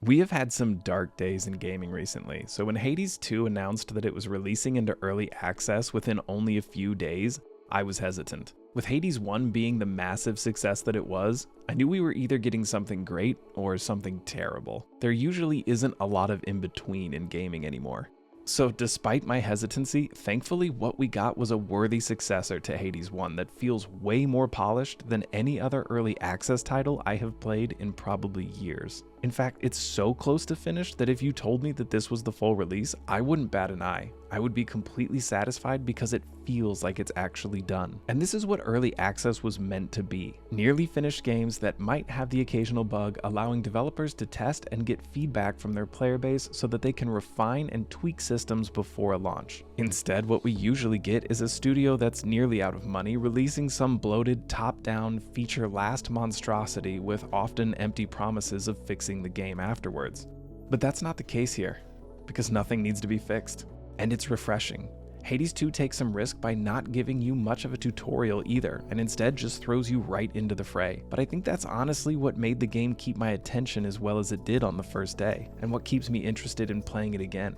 We have had some dark days in gaming recently, so when Hades 2 announced that it was releasing into early access within only a few days, I was hesitant. With Hades 1 being the massive success that it was, I knew we were either getting something great or something terrible. There usually isn't a lot of in-between in gaming anymore. So despite my hesitancy, thankfully what we got was a worthy successor to Hades 1 that feels way more polished than any other early access title I have played in probably years. In fact, it's so close to finished that if you told me that this was the full release, I wouldn't bat an eye. I would be completely satisfied because it feels like it's actually done. And this is what early access was meant to be. Nearly finished games that might have the occasional bug, allowing developers to test and get feedback from their player base so that they can refine and tweak systems before a launch. Instead, what we usually get is a studio that's nearly out of money releasing some bloated, top-down, feature-last monstrosity with often empty promises of fixing the game afterwards. But that's not the case here, because nothing needs to be fixed. And it's refreshing. Hades 2 takes some risk by not giving you much of a tutorial either, and instead just throws you right into the fray. But I think that's honestly what made the game keep my attention as well as it did on the first day, and what keeps me interested in playing it again.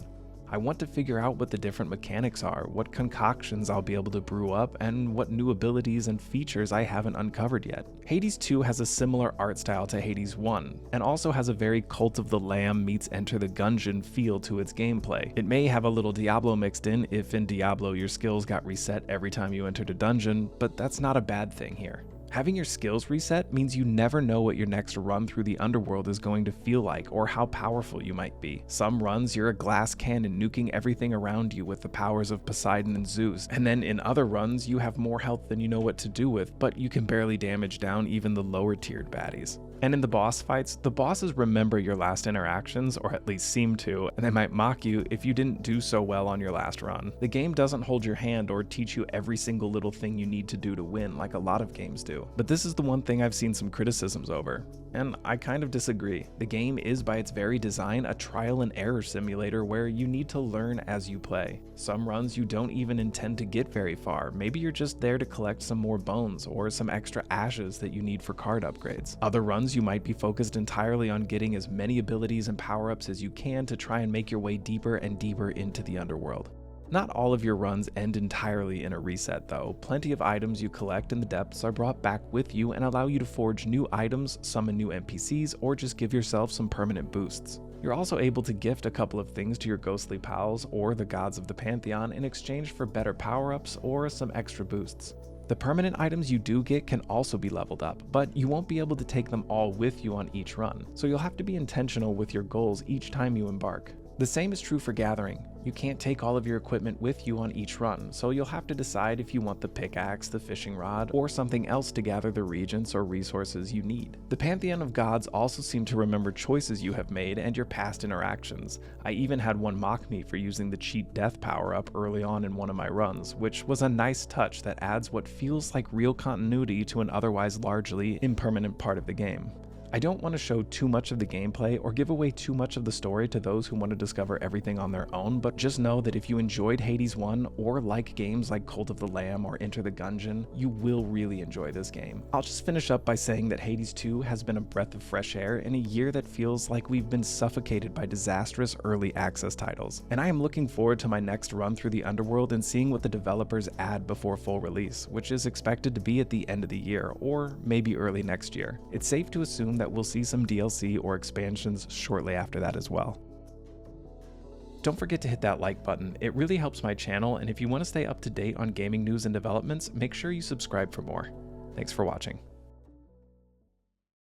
I want to figure out what the different mechanics are, what concoctions I'll be able to brew up, and what new abilities and features I haven't uncovered yet. Hades 2 has a similar art style to Hades 1, and also has a very Cult of the Lamb meets Enter the Gungeon feel to its gameplay. It may have a little Diablo mixed in if in Diablo your skills got reset every time you entered a dungeon, but that's not a bad thing here. Having your skills reset means you never know what your next run through the underworld is going to feel like or how powerful you might be. Some runs you're a glass cannon nuking everything around you with the powers of Poseidon and Zeus, and then in other runs you have more health than you know what to do with, but you can barely damage down even the lower tiered baddies. And in the boss fights, the bosses remember your last interactions, or at least seem to, and they might mock you if you didn't do so well on your last run. The game doesn't hold your hand or teach you every single little thing you need to do to win like a lot of games do. But this is the one thing I've seen some criticisms over, and I kind of disagree. The game is by its very design a trial and error simulator where you need to learn as you play. Some runs you don't even intend to get very far, maybe you're just there to collect some more bones or some extra ashes that you need for card upgrades. Other runs you might be focused entirely on getting as many abilities and power-ups as you can to try and make your way deeper and deeper into the underworld. Not all of your runs end entirely in a reset though. Plenty of items you collect in the depths are brought back with you and allow you to forge new items, summon new NPCs, or just give yourself some permanent boosts. You're also able to gift a couple of things to your ghostly pals or the gods of the Pantheon in exchange for better power-ups or some extra boosts. The permanent items you do get can also be leveled up, but you won't be able to take them all with you on each run, so you'll have to be intentional with your goals each time you embark. The same is true for gathering. You can't take all of your equipment with you on each run, so you'll have to decide if you want the pickaxe, the fishing rod, or something else to gather the reagents or resources you need. The Pantheon of Gods also seem to remember choices you have made and your past interactions. I even had one mock me for using the cheat death power-up early on in one of my runs, which was a nice touch that adds what feels like real continuity to an otherwise largely impermanent part of the game. I don't want to show too much of the gameplay or give away too much of the story to those who want to discover everything on their own, but just know that if you enjoyed Hades 1 or like games like Cult of the Lamb or Enter the Gungeon, you will really enjoy this game. I'll just finish up by saying that Hades 2 has been a breath of fresh air in a year that feels like we've been suffocated by disastrous early access titles, and I am looking forward to my next run through the underworld and seeing what the developers add before full release, which is expected to be at the end of the year, or maybe early next year. It's safe to assume that we'll see some DLC or expansions shortly after that as well. Don't forget to hit that like button, it really helps my channel, and if you want to stay up to date on gaming news and developments, make sure you subscribe for more. Thanks for watching.